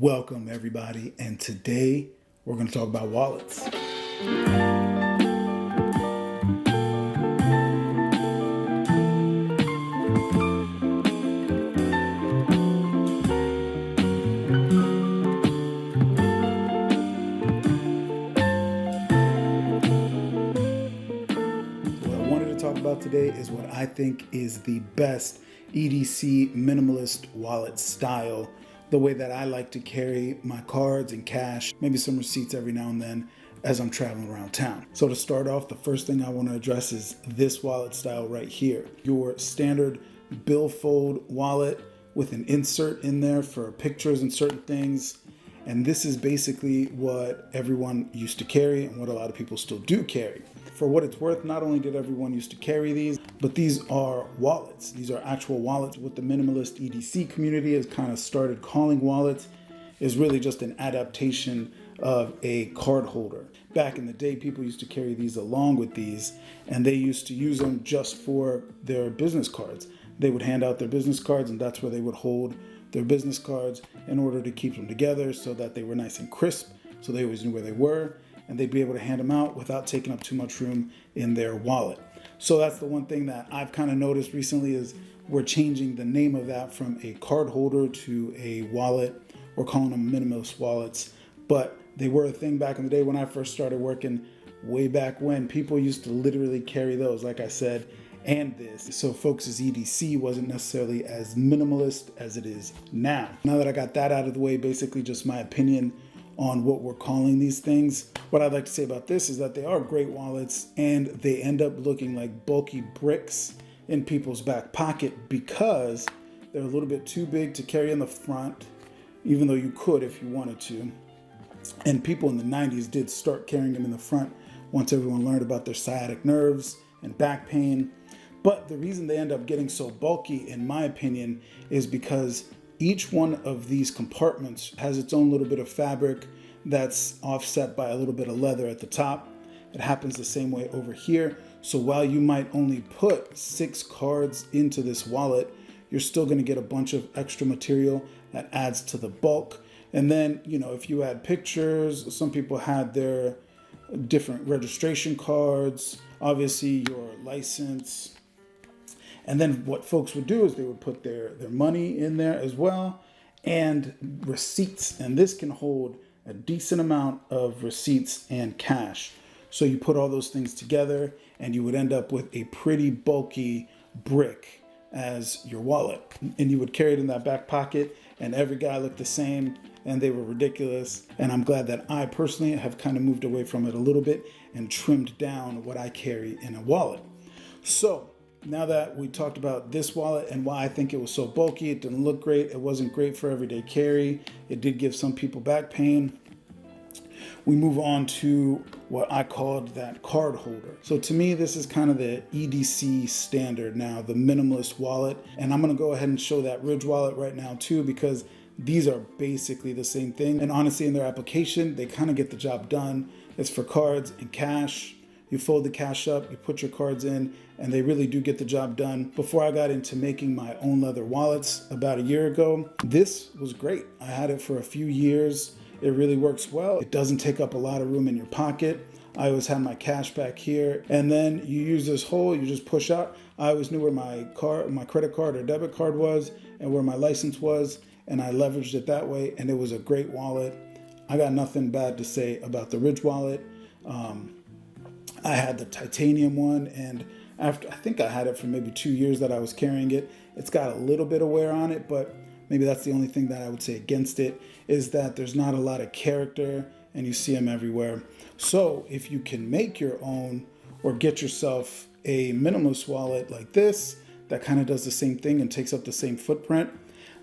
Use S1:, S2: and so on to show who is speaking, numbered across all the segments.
S1: Welcome everybody, and today we're going to talk about wallets. What I wanted to talk about today is what I think is the best EDC minimalist wallet style, the way that I like to carry my cards and cash, maybe some receipts every now and then as I'm traveling around town. So to start off, the first thing I want to address is this wallet style right here. Your standard billfold wallet with an insert in there for pictures and certain things. And this is basically what everyone used to carry and what a lot of people still do carry. For what it's worth, not only did everyone used to carry these, but these are wallets. These are actual wallets. What the minimalist EDC community has kind of started calling wallets is really just an adaptation of a card holder. Back in the day, people used to carry these along with these, and they used to use them just for their business cards. They would hand out their business cards, and that's where they would hold their business cards in order to keep them together so that they were nice and crisp, so they always knew where they were, and they'd be able to hand them out without taking up too much room in their wallet. So that's the one thing that I've kind of noticed recently is we're changing the name of that from a card holder to a wallet. We're calling them minimalist wallets, but they were a thing back in the day when I first started working way back when. People used to literally carry those, like I said, and this. So folks' EDC wasn't necessarily as minimalist as it is now. Now that I got that out of the way, basically just my opinion on what we're calling these things. What I'd like to say about this is that they are great wallets and they end up looking like bulky bricks in people's back pocket because they're a little bit too big to carry in the front, even though you could if you wanted to. And people in the 90s did start carrying them in the front once everyone learned about their sciatic nerves and back pain. But the reason they end up getting so bulky, in my opinion, is because each one of these compartments has its own little bit of fabric that's offset by a little bit of leather at the top. It happens the same way over here. So while you might only put 6 cards into this wallet, you're still going to get a bunch of extra material that adds to the bulk. And then, if you add pictures, some people had their different registration cards, obviously your license. And then what folks would do is they would put their money in there as well and receipts. And this can hold a decent amount of receipts and cash. So you put all those things together and you would end up with a pretty bulky brick as your wallet. And you would carry it in that back pocket and every guy looked the same and they were ridiculous. And I'm glad that I personally have kind of moved away from it a little bit and trimmed down what I carry in a wallet. So now that we talked about this wallet and why I think it was so bulky, it didn't look great, it wasn't great for everyday carry, it did give some people back pain, we move on to what I called that card holder. So to me, this is kind of the EDC standard now, the minimalist wallet. And I'm gonna go ahead and show that Ridge wallet right now too, because these are basically the same thing. And honestly, in their application, they kind of get the job done. It's for cards and cash. You fold the cash up, you put your cards in, and they really do get the job done. Before I got into making my own leather wallets about a year ago, this was great. I had it for a few years. It really works well. It doesn't take up a lot of room in your pocket. I always had my cash back here. And then you use this hole, you just push out. I always knew where my credit card or debit card was and where my license was, and I leveraged it that way, and it was a great wallet. I got nothing bad to say about the Ridge wallet. I had the titanium one, and after I think I had it for maybe 2 years that I was carrying it. It's got a little bit of wear on it, but maybe that's the only thing that I would say against it is that there's not a lot of character and you see them everywhere. So if you can make your own or get yourself a minimalist wallet like this that kind of does the same thing and takes up the same footprint,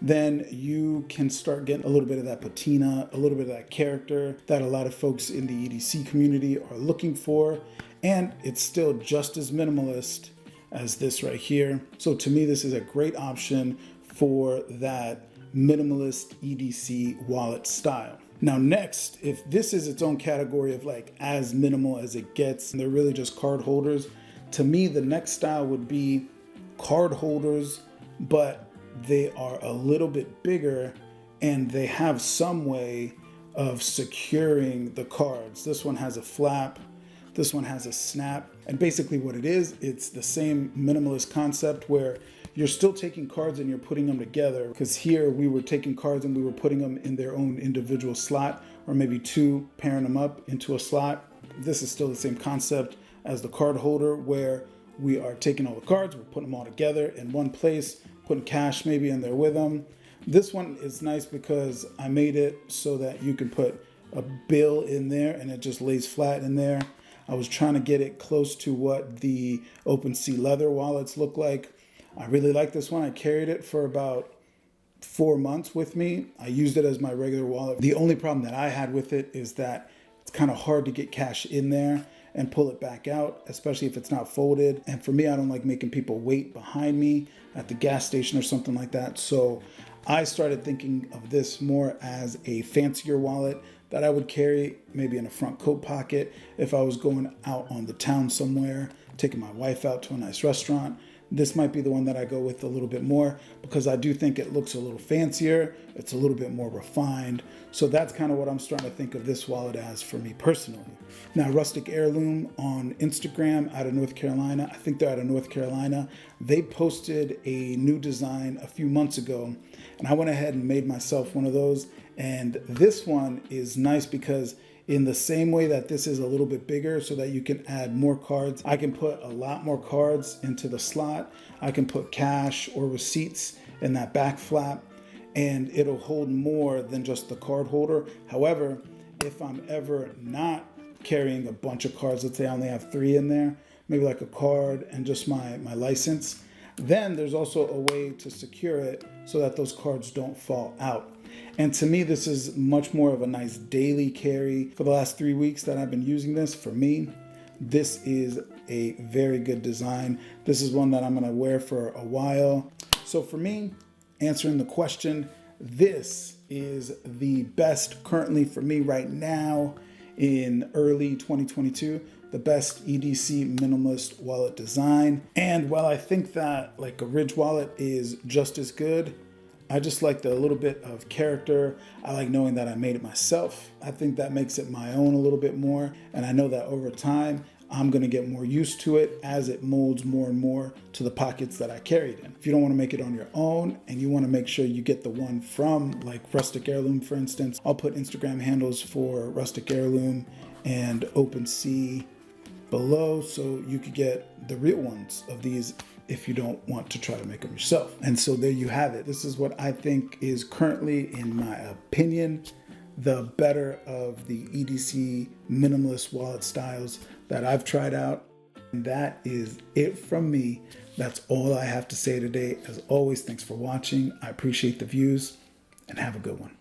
S1: then you can start getting a little bit of that patina, a little bit of that character that a lot of folks in the EDC community are looking for. And it's still just as minimalist as this right here. So to me, this is a great option for that minimalist EDC wallet style. Now next, if this is its own category of like as minimal as it gets, and they're really just card holders, to me, the next style would be card holders, but they are a little bit bigger and they have some way of securing the cards. This one has a flap, this one has a snap, and basically what it is, it's the same minimalist concept where you're still taking cards and you're putting them together, because here we were taking cards and we were putting them in their own individual slot, or maybe two, pairing them up into a slot. This is still the same concept as the card holder, where we are taking all the cards, we're putting them all together in one place, putting cash maybe in there with them. This one is nice because I made it so that you can put a bill in there and it just lays flat in there. I was trying to get it close to what the OpenSea leather wallets look like. I really like this one. I carried it for about 4 months with me. I used it as my regular wallet. The only problem that I had with it is that it's kind of hard to get cash in there and pull it back out, especially if it's not folded. And for me, I don't like making people wait behind me at the gas station or something like that. So I started thinking of this more as a fancier wallet that I would carry maybe in a front coat pocket if I was going out on the town somewhere, taking my wife out to a nice restaurant. This might be the one that I go with a little bit more because I do think it looks a little fancier. It's a little bit more refined. So that's kind of what I'm starting to think of this wallet as for me personally. Now, Rustic Heirloom on Instagram out of North Carolina, I think they're out of North Carolina. They posted a new design a few months ago, and I went ahead and made myself one of those. And this one is nice because in the same way that this is a little bit bigger so that you can add more cards, I can put a lot more cards into the slot. I can put cash or receipts in that back flap, and it'll hold more than just the card holder. However, if I'm ever not carrying a bunch of cards, let's say I only have 3 in there, maybe like a card and just my license, then there's also a way to secure it so that those cards don't fall out. And to me, this is much more of a nice daily carry. For the last 3 weeks that I've been using this, for me, this is a very good design. This is one that I'm gonna wear for a while. So for me, answering the question, this is the best currently for me right now in early 2022, the best EDC minimalist wallet design. And while I think that like a Ridge wallet is just as good, I just like the little bit of character. I like knowing that I made it myself. I think that makes it my own a little bit more. And I know that over time, I'm gonna get more used to it as it molds more and more to the pockets that I carried in. If you don't wanna make it on your own and you wanna make sure you get the one from like Rustic Heirloom, for instance, I'll put Instagram handles for Rustic Heirloom and OpenSea below so you could get the real ones of these if you don't want to try to make them yourself. And so there you have it. This is what I think is currently, in my opinion, the better of the EDC minimalist wallet styles that I've tried out. And that is it from me. That's all I have to say today. As always, thanks for watching. I appreciate the views and have a good one.